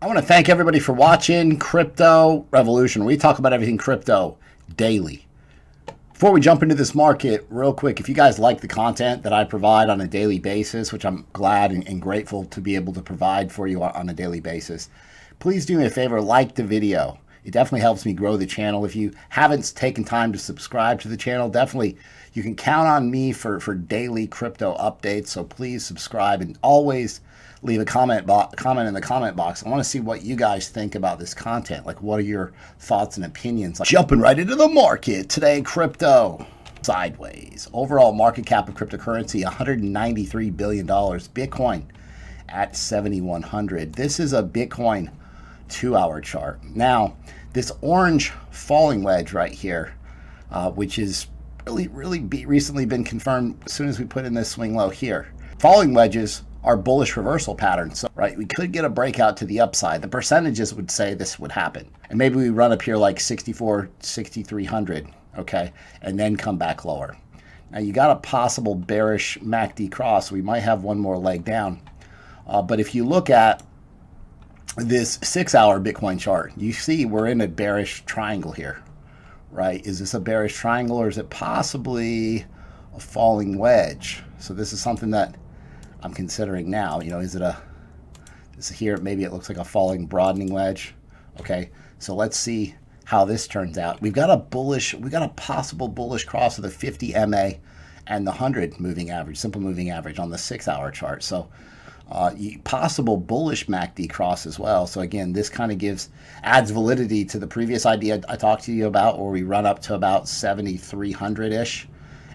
want to thank everybody for watching Crypto Revolution. We talk about everything crypto daily. Before we jump into this market, real quick, if you guys like the content that I provide on a daily basis, which I'm glad and grateful to be able to provide for you on a daily basis, please do me a favor, like the video. It definitely helps me grow the channel. If you haven't taken time to subscribe to the channel, definitely you can count on me for daily crypto updates. So please subscribe and always leave a comment in the comment box. I want to see what you guys think about this content. Like, what are your thoughts and opinions? Jumping right into the market today, crypto sideways. Overall market cap of cryptocurrency, $193 billion. Bitcoin at 7,100. This is a Bitcoin 2-hour chart. Now, this orange falling wedge right here, which is really recently been confirmed as soon as we put in this swing low here. Falling wedges are bullish reversal patterns. So, right, we could get a breakout to the upside. The percentages would say this would happen. And maybe we run up here like 64, 6,300, okay, and then come back lower. Now, you got a possible bearish MACD cross. We might have one more leg down. But if you look at this 6-hour Bitcoin chart, you see we're in a bearish triangle here, right? Is this a bearish triangle, or is it possibly a falling wedge? So this is something that I'm considering now. You know, is it this here, maybe it looks like a falling broadening wedge. Okay, so let's see how this turns out. We got a possible bullish cross of the 50 MA and the 100 moving average, simple moving average on the 6-hour chart. So possible bullish MACD cross as well. So again, this kind of adds validity to the previous idea I talked to you about, where we run up to about 7,300-ish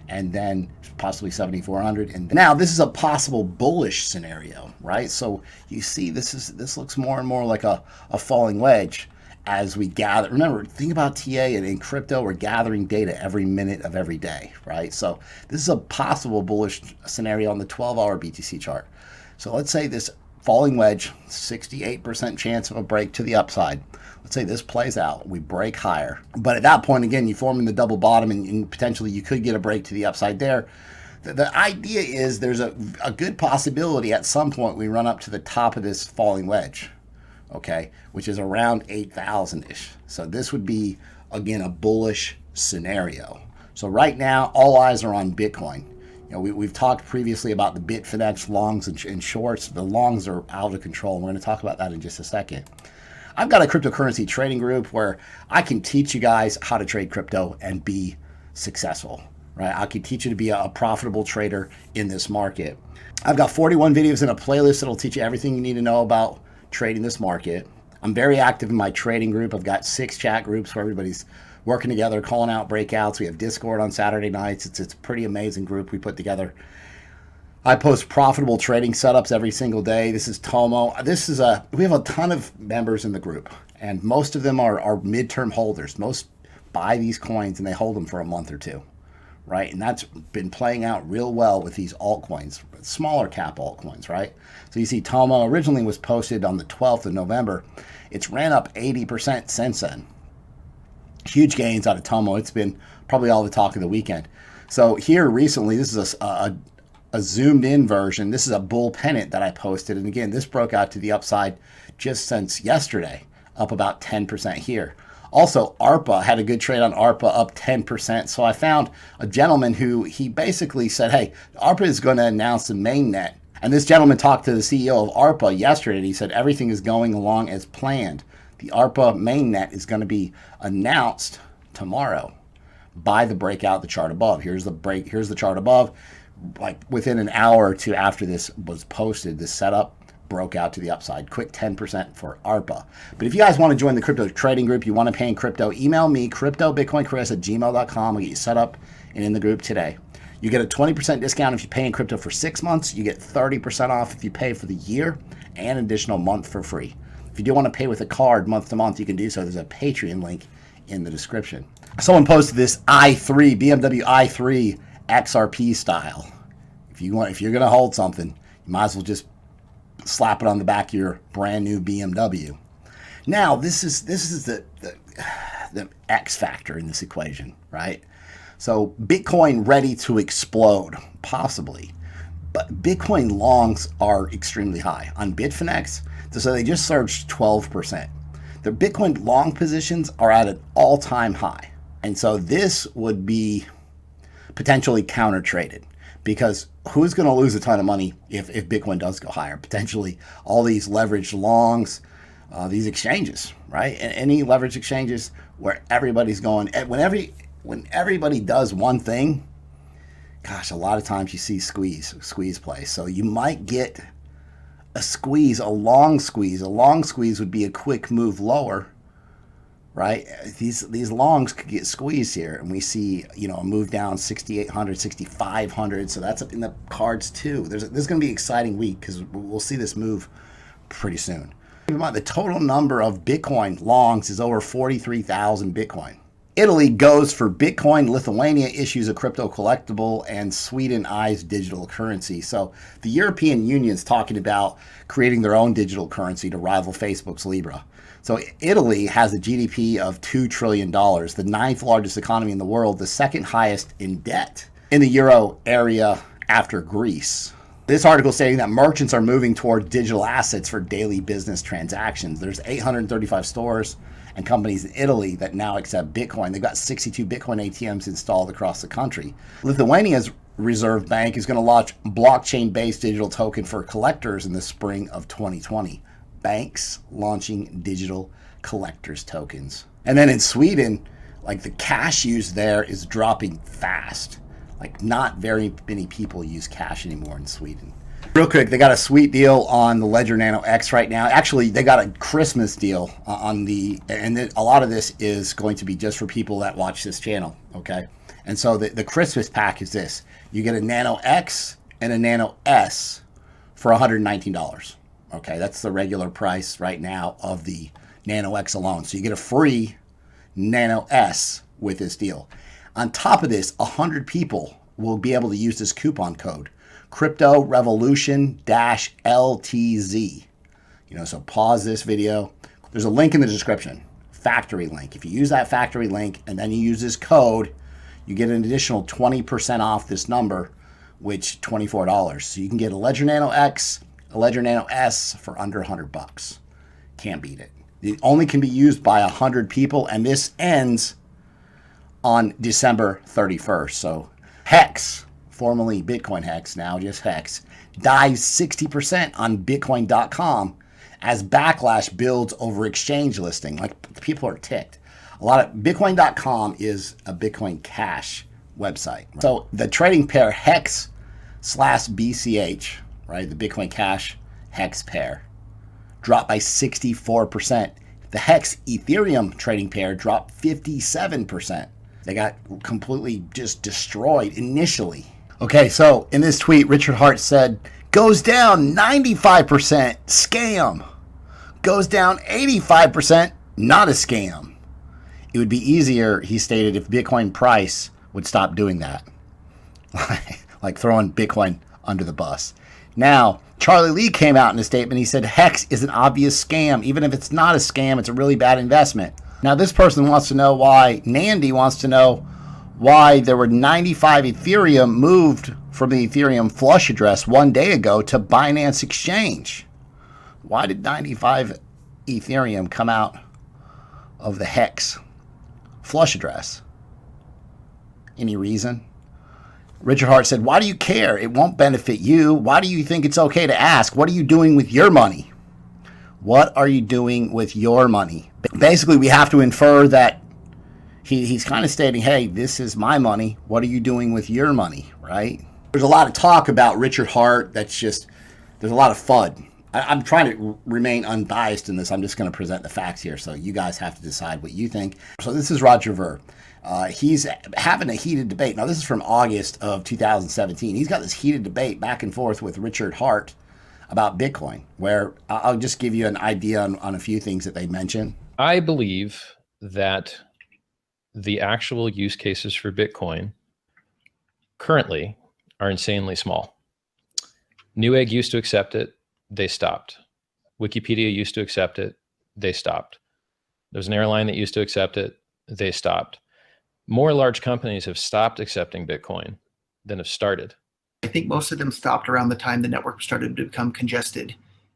and then possibly 7,400. And now this is a possible bullish scenario, right? So you see this looks more and more like a falling wedge as we gather. Remember, think about TA and in crypto, we're gathering data every minute of every day, right? So this is a possible bullish scenario on the 12-hour BTC chart. So let's say this falling wedge, 68% chance of a break to the upside. Let's say this plays out, we break higher. But at that point, again, you form in the double bottom and potentially you could get a break to the upside there. The idea is there's a good possibility at some point we run up to the top of this falling wedge, okay, which is around 8,000-ish. So this would be, again, a bullish scenario. So right now, all eyes are on Bitcoin. You know, we've talked previously about the Bitfinex longs and shorts. The longs are out of control. We're going to talk about that in just a second. I've got a cryptocurrency trading group where I can teach you guys how to trade crypto and be successful, right? I can teach you to be a profitable trader in this market. I've got 41 videos in a playlist that'll teach you everything you need to know about trading this market. I'm very active in my trading group. I've got 6 chat groups where everybody's working together, calling out breakouts. We have Discord on Saturday nights. It's a pretty amazing group we put together. I post profitable trading setups every single day. This is Tomo. We have a ton of members in the group, and most of them are midterm holders. Most buy these coins and they hold them for a month or two, right? And that's been playing out real well with these altcoins, smaller cap altcoins, right? So you see Tomo originally was posted on the 12th of November. It's ran up 80% since then. Huge gains out of Tomo. It's been probably all the talk of the weekend. So here recently, this is a zoomed in version. This is a bull pennant that I posted. And again, this broke out to the upside just since yesterday, up about 10% here. Also, ARPA, had a good trade on ARPA, up 10%. So I found a gentleman who he basically said, hey, ARPA is going to announce the mainnet. And this gentleman talked to the CEO of ARPA yesterday, and he said everything is going along as planned. The ARPA mainnet is going to be announced tomorrow by the breakout, the chart above. Here's the chart above. Like within an hour or two after this was posted, this setup broke out to the upside. Quick 10% for ARPA. But if you guys want to join the crypto trading group, you want to pay in crypto, email me, cryptobitcoinchris@gmail.com. I'll get you set up and in the group today. You get a 20% discount if you pay in crypto for 6 months. You get 30% off if you pay for the year, and an additional month for free. If you do want to pay with a card month to month, you can do so. There's a Patreon link in the description. Someone posted this BMW i3 XRP style. If you're going to hold something, you might as well just slap it on the back of your brand new BMW. Now, this is the X factor in this equation, right? So Bitcoin ready to explode, possibly. But Bitcoin longs are extremely high. On Bitfinex, So they just surged 12%. Their Bitcoin long positions are at an all-time high. And so this would be potentially counter-traded, because who's going to lose a ton of money if Bitcoin does go higher? Potentially all these leveraged longs, these exchanges, right? And any leverage exchanges where everybody's going, when everybody does one thing, gosh, a lot of times you see squeeze play. So you might get a squeeze, a long squeeze. A long squeeze would be a quick move lower, right? These longs could get squeezed here, and we see, you know, a move down 6,800, 6,500. So that's up in the cards too. There's going to be an exciting week because we'll see this move pretty soon. Keep in mind, the total number of Bitcoin longs is over 43,000 Bitcoin. Italy goes for Bitcoin, Lithuania issues a crypto collectible, and Sweden eyes digital currency. So the European Union's talking about creating their own digital currency to rival Facebook's Libra. So Italy has a GDP of $2 trillion, the 9th largest economy in the world, the 2nd highest in debt in the Euro area after Greece. This article is stating that merchants are moving toward digital assets for daily business transactions. There's 835 stores and companies in Italy that now accept Bitcoin. They've got 62 Bitcoin ATMs installed across the country. Lithuania's Reserve Bank is going to launch blockchain-based digital token for collectors in the spring of 2020. Banks launching digital collectors tokens. And then in Sweden, like, the cash use there is dropping fast. Like, not very many people use cash anymore in Sweden. Real quick, they got a sweet deal on the Ledger Nano X right now. Actually, they got a Christmas deal and a lot of this is going to be just for people that watch this channel, okay? And so the Christmas pack is this. You get a Nano X and a Nano S for $119. Okay, that's the regular price right now of the Nano X alone. So you get a free Nano S with this deal. On top of this, 100 people will be able to use this coupon code, Crypto Revolution -LTZ. You know, so pause this video. There's a link in the description, factory link. If you use that factory link and then you use this code, you get an additional 20% off this number, which $24. So you can get a Ledger Nano X, a Ledger Nano S for under $100. Can't beat it. It only can be used by 100 people, and this ends on December 31st. So Hex, formerly Bitcoin Hex, now just Hex, dives 60% on Bitcoin.com as backlash builds over exchange listing. Like, people are ticked. A lot of Bitcoin.com is a Bitcoin Cash website. Right? So the trading pair Hex/BCH, right, the Bitcoin Cash Hex pair, dropped by 64%. The Hex Ethereum trading pair dropped 57%. They got completely just destroyed initially. Okay, so in this tweet, Richard Hart said, goes down 95%, scam. Goes down 85%, not a scam. It would be easier, he stated, if Bitcoin price would stop doing that. Like throwing Bitcoin under the bus. Now, Charlie Lee came out in a statement. He said, Hex is an obvious scam. Even if it's not a scam, it's a really bad investment. Now, this person wants to know why, Nandy wants to know why there were 95 Ethereum moved from the Ethereum flush address one day ago to Binance Exchange. Why did 95 Ethereum come out of the Hex flush address? Any reason? Richard Hart said, why do you care? It won't benefit you. Why do you think it's okay to ask? What are you doing with your money? What are you doing with your money? Basically, we have to infer that he's kind of stating, hey, this is my money. What are you doing with your money, right? There's a lot of talk about Richard Hart. That's just, there's a lot of FUD. I'm trying to remain unbiased in this. I'm just going to present the facts here, so you guys have to decide what you think. So this is Roger Ver. He's having a heated debate. Now, this is from August of 2017. He's got this heated debate back and forth with Richard Hart about Bitcoin, where I'll just give you an idea on a few things that they mention. I believe that the actual use cases for Bitcoin currently are insanely small. Newegg used to accept it. They stopped. Wikipedia used to accept it. They stopped. There's an airline that used to accept it. They stopped. More large companies have stopped accepting Bitcoin than have started. I think most of them stopped around the time the network started to become congested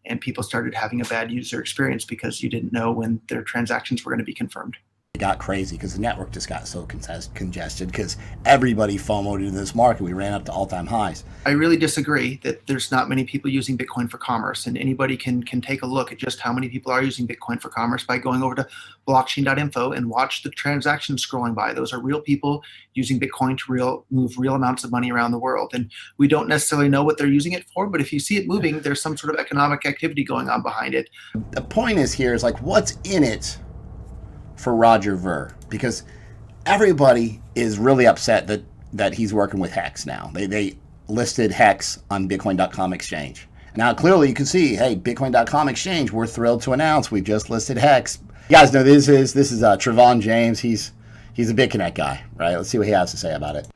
and people started having a bad user experience because you didn't know when their transactions were going to be confirmed. It got crazy because the network just got so congested because everybody FOMO'd into this market. We ran up to all-time highs. I really disagree that there's not many people using Bitcoin for commerce, and anybody can take a look at just how many people are using Bitcoin for commerce by going over to blockchain.info and watch the transactions scrolling by. Those are real people using Bitcoin to move real amounts of money around the world, and we don't necessarily know what they're using it for, but if you see it moving, there's some sort of economic activity going on behind it. The point is here is like, what's in it for Roger Ver? Because everybody is really upset that he's working with Hex now. They listed Hex on Bitcoin.com exchange. Now clearly you can see, hey, Bitcoin.com exchange, we're thrilled to announce we just listed Hex. You guys know this is Tron James. He's a BitConnect guy, right? Let's see what he has to say about it.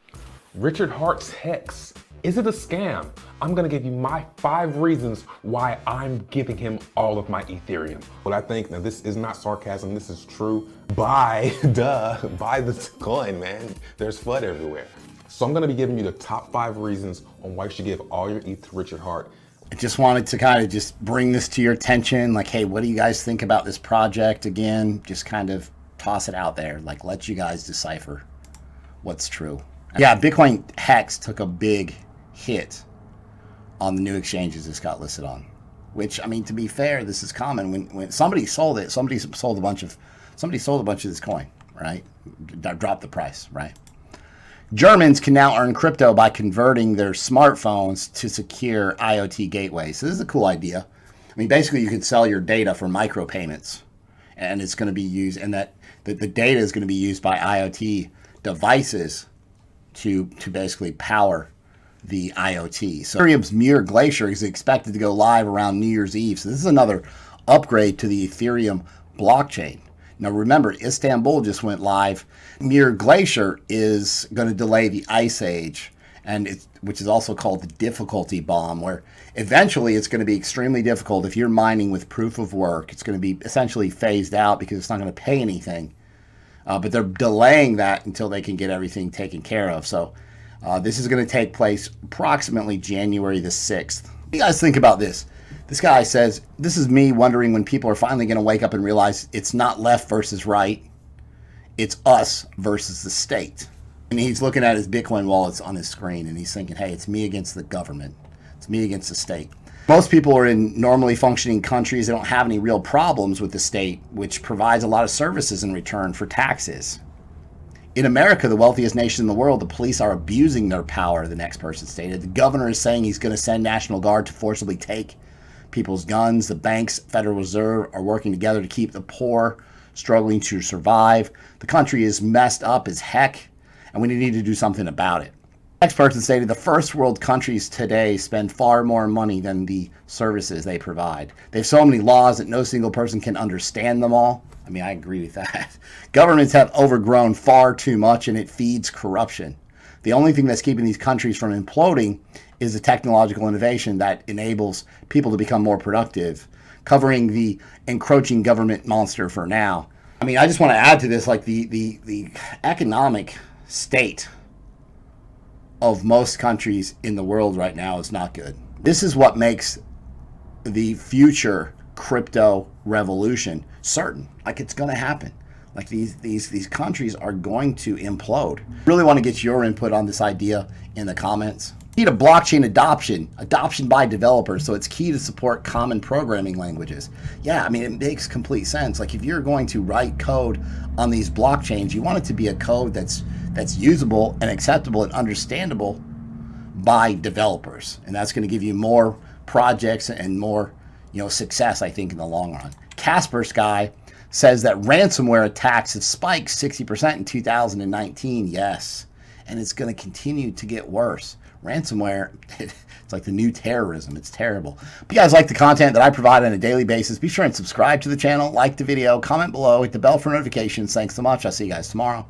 Richard Hart's Hex. Is it a scam? I'm gonna give you my 5 reasons why I'm giving him all of my Ethereum. What I think, now this is not sarcasm, this is true. Buy this coin, man. There's FUD everywhere. So I'm gonna be giving you the top 5 reasons on why you should give all your ETH to Richard Hart. I just wanted to kind of just bring this to your attention. Like, hey, what do you guys think about this project? Again, just kind of toss it out there. Like, let you guys decipher what's true. Yeah, Bitcoin Hex took a big hit on the new exchanges this got listed on, which, I mean, to be fair, this is common. When somebody sold it, somebody sold a bunch of this coin, right? Dropped the price, right? Germans can now earn crypto by converting their smartphones to secure IoT gateways. So this is a cool idea. I mean, basically you could sell your data for micropayments, and it's going to be used, and that the data is going to be used by IoT devices to basically power the IoT. So Ethereum's Mirror Glacier is expected to go live around New Year's Eve. So this is another upgrade to the Ethereum blockchain. Now remember, Istanbul just went live. Mirror Glacier is going to delay the Ice Age, which is also called the difficulty bomb, where eventually it's going to be extremely difficult if you're mining with proof of work. It's going to be essentially phased out because it's not going to pay anything. But they're delaying that until they can get everything taken care of. So this is going to take place approximately January the 6th. What do you guys think about this? This guy says, this is me wondering when people are finally going to wake up and realize it's not left versus right. It's us versus the state. And he's looking at his Bitcoin wallets on his screen and he's thinking, hey, it's me against the government. It's me against the state. Most people are in normally functioning countries. They don't have any real problems with the state, which provides a lot of services in return for taxes. In America, the wealthiest nation in the world, the police are abusing their power, the next person stated. The governor is saying he's going to send National Guard to forcibly take people's guns. The banks, Federal Reserve are working together to keep the poor struggling to survive. The country is messed up as heck, and we need to do something about it. The next person stated, the first world countries today spend far more money than the services they provide. They have so many laws that no single person can understand them all. I mean, I agree with that. Governments have overgrown far too much, and it feeds corruption. The only thing that's keeping these countries from imploding is the technological innovation that enables people to become more productive, covering the encroaching government monster for now. I mean, I just want to add to this, like the economic state of most countries in the world right now is not good. This is what makes the future crypto revolution certain. Like, it's going to happen. Like, these countries are going to implode. Really want to get your input on this idea in the comments. Key to blockchain adoption by developers. So it's key to support common programming languages. Yeah, I mean, it makes complete sense. Like, if you're going to write code on these blockchains, you want it to be a code that's usable and acceptable and understandable by developers. And that's going to give you more projects and more, success, I think, in the long run. Kaspersky says that ransomware attacks have spiked 60% in 2019. Yes, and it's going to continue to get worse. Ransomware, it's like the new terrorism. It's terrible. If you guys like the content that I provide on a daily basis, be sure and subscribe to the channel, like the video, comment below, hit the bell for notifications. Thanks so much. I'll see you guys tomorrow.